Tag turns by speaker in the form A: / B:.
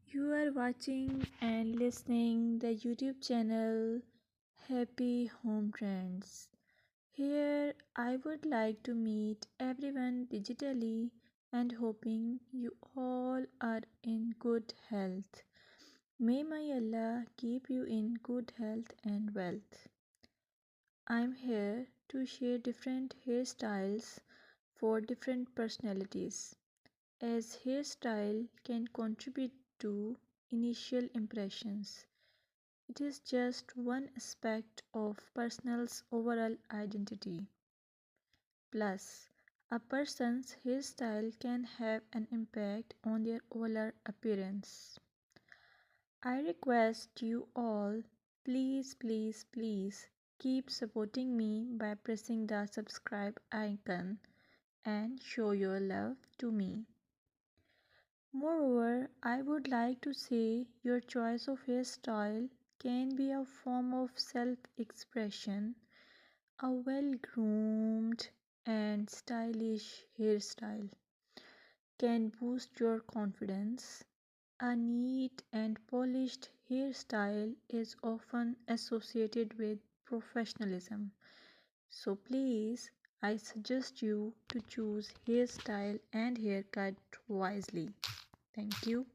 A: You are watching and listening the YouTube channel Happy Home Trends. Here I would like to meet everyone digitally and hoping you all are in good health. May my Allah keep you in good health and wealth. I'm here to share different hairstyles for different personalities, as hairstyle can contribute to initial impressions. It is just one aspect of person's overall identity. Plus, a person's hairstyle can have an impact on their overall appearance. I request you all, please keep supporting me by pressing the subscribe icon and show your love to me. Moreover, I would like to say your choice of hairstyle can be a form of self expression. A well groomed and stylish hairstyle can boost your confidence. A neat and polished hairstyle is often associated with professionalism. So please, I suggest you to choose hairstyle and haircut wisely. Thank you.